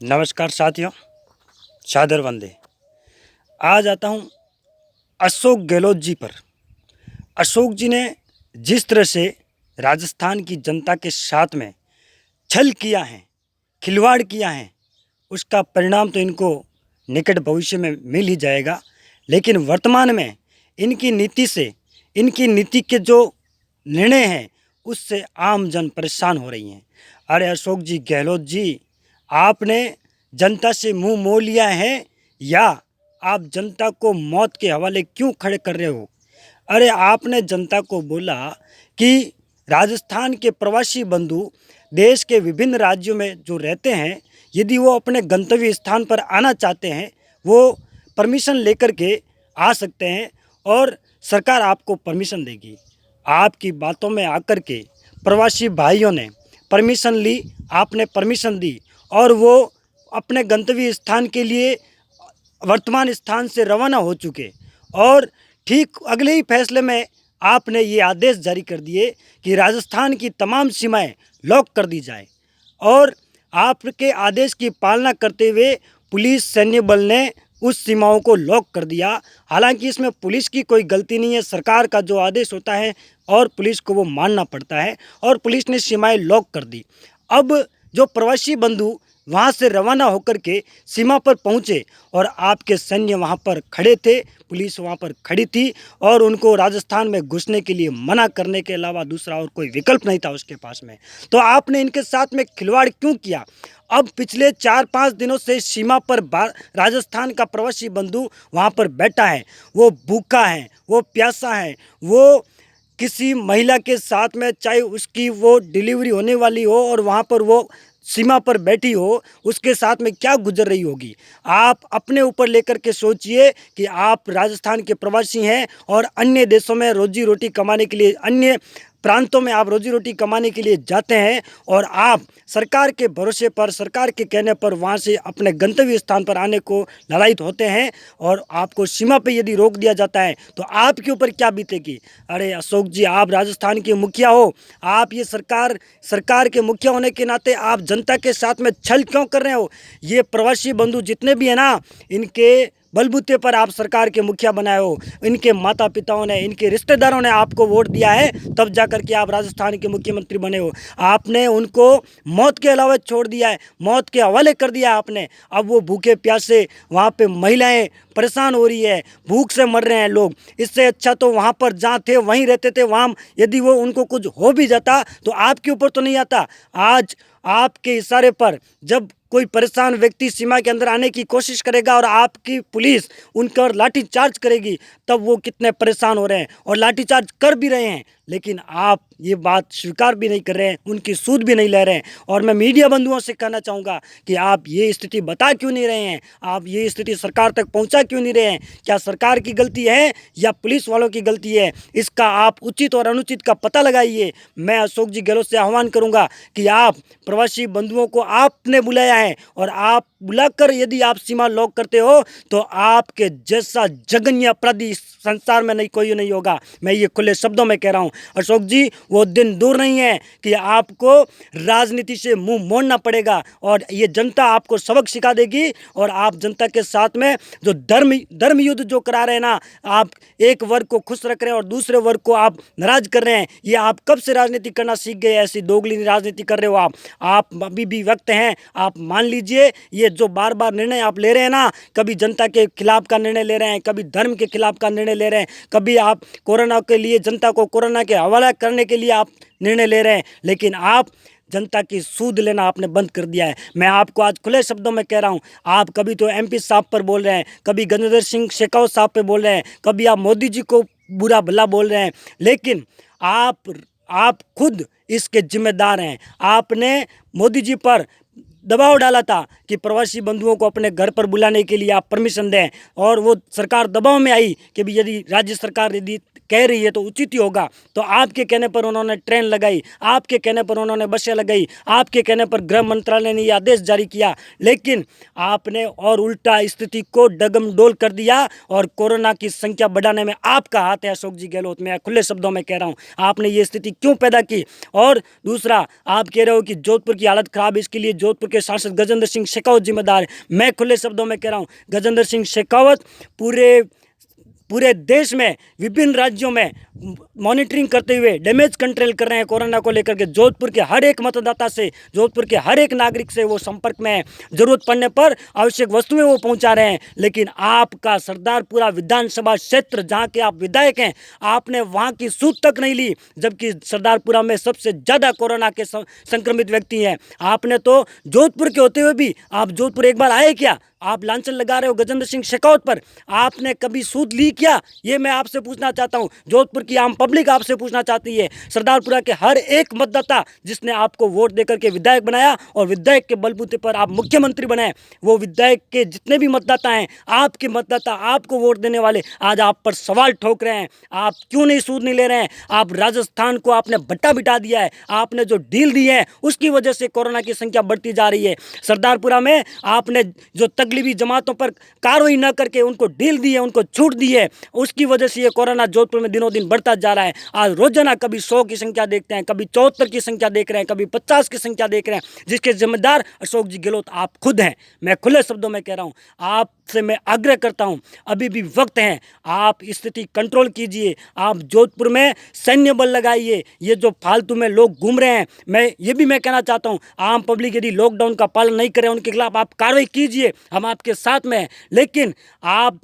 नमस्कार साथियों, सादर वंदे। आज आता हूँ अशोक गहलोत जी पर। अशोक जी ने जिस तरह से राजस्थान की जनता के साथ में छल किया है, खिलवाड़ किया है, उसका परिणाम तो इनको निकट भविष्य में मिल ही जाएगा। लेकिन वर्तमान में इनकी नीति से, इनकी नीति के जो निर्णय हैं, उससे आम जन परेशान हो रही हैं। अरे अशोक जी गहलोत जी, आपने जनता से मुंह मोड़ लिया है या आप जनता को मौत के हवाले क्यों खड़े कर रहे हो? अरे आपने जनता को बोला कि राजस्थान के प्रवासी बंधु देश के विभिन्न राज्यों में जो रहते हैं, यदि वो अपने गंतव्य स्थान पर आना चाहते हैं, वो परमिशन लेकर के आ सकते हैं और सरकार आपको परमिशन देगी। आपकी बातों में आकर के प्रवासी भाइयों ने परमिशन ली, आपने परमिशन दी और वो अपने गंतव्य स्थान के लिए वर्तमान स्थान से रवाना हो चुके। और ठीक अगले ही फैसले में आपने ये आदेश जारी कर दिए कि राजस्थान की तमाम सीमाएं लॉक कर दी जाए और आपके आदेश की पालना करते हुए पुलिस सैन्य बल ने उस सीमाओं को लॉक कर दिया। हालांकि इसमें पुलिस की कोई गलती नहीं है, सरकार का जो आदेश होता है और पुलिस को वो मानना पड़ता है और पुलिस ने सीमाएं लॉक कर दी। अब जो प्रवासी बंधु वहाँ से रवाना होकर के सीमा पर पहुँचे और आपके सैन्य वहाँ पर खड़े थे, पुलिस वहाँ पर खड़ी थी और उनको राजस्थान में घुसने के लिए मना करने के अलावा दूसरा और कोई विकल्प नहीं था उसके पास में। तो आपने इनके साथ में खिलवाड़ क्यों किया? अब पिछले 4-5 दिनों से सीमा पर राजस्थान का प्रवासी बंधु वहाँ पर बैठा है, वो भूखा है, वो प्यासा है, वो किसी महिला के साथ में, चाहे उसकी वो डिलीवरी होने वाली हो और वहाँ पर वो सीमा पर बैठी हो, उसके साथ में क्या गुजर रही होगी। आप अपने ऊपर लेकर के सोचिए कि आप राजस्थान के प्रवासी हैं और अन्य देशों में रोजी रोटी कमाने के लिए, अन्य प्रांतों में आप रोजी रोटी कमाने के लिए जाते हैं और आप सरकार के भरोसे पर, सरकार के कहने पर वहाँ से अपने गंतव्य स्थान पर आने को लालायित होते हैं और आपको सीमा पे यदि रोक दिया जाता है तो आपके ऊपर क्या बीतेगी? अरे अशोक जी, आप राजस्थान के मुखिया हो, आप ये सरकार के मुखिया होने के नाते आप जनता के साथ में छल क्यों कर रहे हो? ये प्रवासी बंधु जितने भी हैं ना, इनके बलबूते पर आप सरकार के मुखिया बनाए हो। इनके माता पिताओं ने, इनके रिश्तेदारों ने आपको वोट दिया है, तब जाकर के आप राजस्थान के मुख्यमंत्री बने हो। आपने उनको मौत के अलावा छोड़ दिया है, मौत के हवाले कर दिया आपने। अब वो भूखे प्यासे, वहाँ पे महिलाएं परेशान हो रही है, भूख से मर रहे हैं लोग। इससे अच्छा तो वहाँ पर जहाँ थे वहीं रहते थे। वहाँ यदि वो उनको कुछ हो भी जाता तो आपके ऊपर तो नहीं आता। आज आपके इशारे पर जब कोई परेशान व्यक्ति सीमा के अंदर आने की कोशिश करेगा और आपकी पुलिस उन पर लाठी चार्ज करेगी, तब वो कितने परेशान हो रहे हैं और लाठी चार्ज कर भी रहे हैं। लेकिन आप ये बात स्वीकार भी नहीं कर रहे हैं, उनकी सूद भी नहीं ले रहे हैं। और मैं मीडिया बंधुओं से कहना चाहूँगा कि आप ये स्थिति बता क्यों नहीं रहे हैं, आप ये स्थिति सरकार तक पहुँचा क्यों नहीं रहे हैं? क्या सरकार की गलती है या पुलिस वालों की गलती है? इसका आप उचित और अनुचित का पता लगाइए। मैं अशोक जी गहलोत से आह्वान करूँगा कि आप प्रवासी बंधुओं को आपने बुलाया है और आप बुलाकर यदि आप सीमा लॉक करते हो तो आपके जैसा जघन्य अपराधी संसार में कोई नहीं होगा। मैं ये खुले शब्दों में कह रहा हूँ अशोक जी, वो दिन दूर नहीं है कि आपको राजनीति से मुंह मोड़ना पड़ेगा और ये जनता आपको सबक सिखा देगी। और आप जनता के साथ में जो धर्म युद्ध जो करा रहे हैं ना, आप एक वर्ग को खुश रख रहे हैं और दूसरे वर्ग को आप नाराज कर रहे हैं। ये आप कब से राजनीति करना सीख गए? ऐसी दोगली राजनीति कर रहे हो आप अभी भी वक्त हैं, आप मान लीजिए। ये जो बार बार निर्णय आप ले रहे हैं ना, कभी जनता के खिलाफ का निर्णय ले रहे हैं, कभी धर्म के खिलाफ का निर्णय ले रहे हैं, कभी आप कोरोना के लिए, जनता को कोरोना के हवाला करने के लिए आप निर्णय ले रहे हैं, लेकिन आप जनता की सूद लेना आपने बंद कर दिया है। मैं आपको आज खुले शब्दों में कह रहा हूं, आप कभी तो एमपी साहब पर बोल रहे हैं, कभी गजेंद्र सिंह शेखावत साहब पे बोल रहे हैं, कभी आप मोदी जी को बुरा भला बोल रहे हैं, लेकिन आप खुद इसके जिम्मेदार हैं। आपने मोदी जी पर दबाव डाला था कि प्रवासी बंधुओं को अपने घर पर बुलाने के लिए आप परमिशन दें और वो सरकार दबाव में आई कि भी यदि राज्य सरकार यदि कह रही है तो उचित ही होगा। तो आपके कहने पर उन्होंने ट्रेन लगाई, आपके कहने पर उन्होंने बसें लगाई, आपके कहने पर गृह मंत्रालय ने ये आदेश जारी किया, लेकिन आपने और उल्टा स्थिति को डगमडोल कर दिया और कोरोना की संख्या बढ़ाने में आपका हाथ है अशोक जी गहलोत। मैं खुले शब्दों में कह रहा हूँ, आपने ये स्थिति क्यों पैदा की? और दूसरा, आप कह रहे हो कि जोधपुर की हालत खराब है, इसके लिए जोधपुर के के सांसद गजेंद्र सिंह शेखावत जिम्मेदार है। मैं खुले शब्दों में कह रहा हूँ, गजेंद्र सिंह शेखावत पूरे देश में विभिन्न राज्यों में मॉनिटरिंग करते हुए डैमेज कंट्रोल कर रहे हैं कोरोना को लेकर के। जोधपुर के हर एक मतदाता से, जोधपुर के हर एक नागरिक से वो संपर्क में है, जरूरत पड़ने पर आवश्यक वस्तुएं वो पहुंचा रहे हैं। लेकिन आपका सरदारपुरा विधानसभा क्षेत्र जहां के आप विधायक हैं, आपने वहां की सूद तक नहीं ली, जबकि सरदारपुरा में सबसे ज़्यादा कोरोना के संक्रमित व्यक्ति हैं। आपने तो जोधपुर के होते हुए भी आप जोधपुर एक बार आए क्या? आप लांछन लगा रहे हो गजेंद्र सिंह शेखावत पर। आपने कभी सूद ली क्या? ये मैं आपसे पूछना चाहता हूँ, जोधपुर की आम पब्लिक आपसे पूछना चाहती है। सरदारपुरा के हर एक मतदाता जिसने आपको वोट देकर के विधायक बनाया और विधायक के बलबूते पर आप मुख्यमंत्री बनाए, वो विधायक के जितने भी मतदाता हैं, आपके मतदाता, आपको वोट देने वाले आज आप पर सवाल ठोक रहे हैं। आप क्यों नहीं सूद नहीं ले रहे हैं? आप राजस्थान को आपने बट्टा बिठा दिया है। आपने जो डील दी है उसकी वजह से कोरोना की संख्या बढ़ती जा रही है। सरदारपुरा में आपने जो तकलीफी जमातों पर कार्रवाई न करके उनको डील दी है, उनको छूट दी है, उसकी वजह से ये कोरोना जोधपुर में दिनों दिन बढ़ता जा रहा है। आज रोजाना कभी 100 की संख्या देखते हैं, कभी 74 की संख्या देख रहे हैं, कभी 50 की संख्या देख रहे हैं, जिसके जिम्मेदार अशोक जी गहलोत आप खुद हैं। मैं खुले शब्दों में कह रहा हूँ, आपसे मैं आग्रह करता हूँ, अभी भी वक्त है, आप स्थिति कंट्रोल कीजिए। आप जोधपुर में सैन्य बल लगाइए। ये जो फालतू में लोग घूम रहे हैं, मैं कहना चाहता हूँ, आम पब्लिक यदि लॉकडाउन का पालन नहीं करे, उनके खिलाफ आप कार्रवाई कीजिए, हम आपके साथ में हैं। लेकिन आप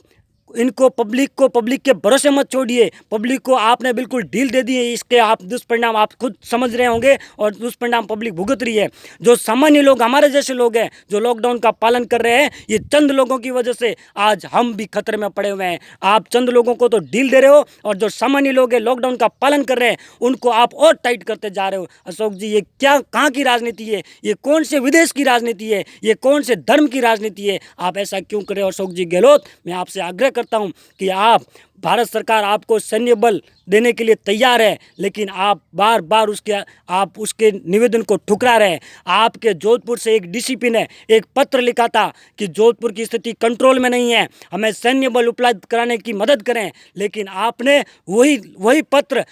इनको पब्लिक के भरोसे मत छोड़िए। पब्लिक को आपने बिल्कुल डील दे दी है, इसके आप दुष्परिणाम आप खुद समझ रहे होंगे और दुष्परिणाम पब्लिक भुगत रही है। जो सामान्य लोग, हमारे जैसे लोग हैं, जो लॉकडाउन का पालन कर रहे हैं, ये चंद लोगों की वजह से आज हम भी खतरे में पड़े हुए हैं। आप चंद लोगों को तो डील दे रहे हो और जो सामान्य लोग हैं, लॉकडाउन का पालन कर रहे हैं, उनको आप और टाइट करते जा रहे हो। अशोक जी, ये क्या, कहाँ की राजनीति है? ये कौन से विदेश की राजनीति है? ये कौन से धर्म की राजनीति है? आप ऐसा क्यों कर रहे हो? अशोक जी गहलोत, मैं आपसे आग्रह करता हूं कि आप, भारत सरकार आपको सैन्य बल देने के लिए तैयार है, लेकिन आप बार बार उसके निवेदन को ठुकरा रहे हैं। आपके जोधपुर से एक डीसीपी ने एक पत्र लिखा था कि जोधपुर की स्थिति कंट्रोल में नहीं है, हमें सैन्य बल उपलब्ध कराने की मदद करें, लेकिन आपने वही पत्र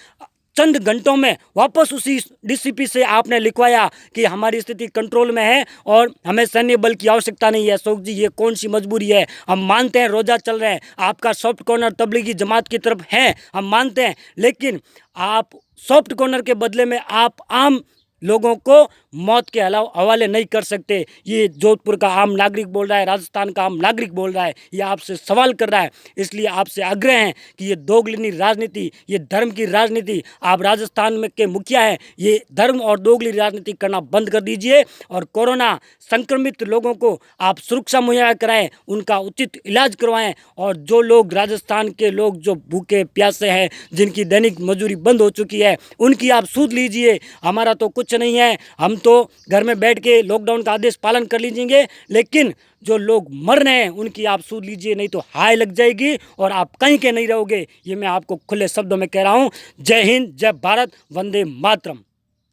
चंद घंटों में वापस उसी डीसीपी से आपने लिखवाया कि हमारी स्थिति कंट्रोल में है और हमें सैन्य बल की आवश्यकता नहीं है। अशोक जी, ये कौन सी मजबूरी है? हम मानते हैं रोजा चल रहे हैं, आपका सॉफ्ट कॉर्नर तबलीगी जमात की तरफ है, हम मानते हैं, लेकिन आप सॉफ्ट कॉर्नर के बदले में आप आम लोगों को मौत के हवाले नहीं कर सकते। ये जोधपुर का आम नागरिक बोल रहा है, राजस्थान का आम नागरिक बोल रहा है, ये आपसे सवाल कर रहा है। इसलिए आपसे आग्रह है कि ये दोगली राजनीति, ये धर्म की राजनीति, आप राजस्थान में के मुखिया हैं, ये धर्म और दोगली राजनीति करना बंद कर दीजिए और कोरोना संक्रमित लोगों को आप सुरक्षा मुहैया कराएं, उनका उचित इलाज करवाएं। और जो लोग, राजस्थान के लोग जो भूखे प्यासे हैं, जिनकी दैनिक मजदूरी बंद हो चुकी है, उनकी आप सूद लीजिए। हमारा तो कुछ नहीं है, हम तो घर में बैठ के लॉकडाउन का आदेश पालन कर लीजिएंगे, लेकिन जो लोग मर रहे हैं उनकी आप सूद लीजिए, नहीं तो हाय लग जाएगी और आप कहीं के नहीं रहोगे। ये मैं आपको खुले शब्दों में कह रहा हूँ। जय हिंद, जय भारत, वंदे मातरम।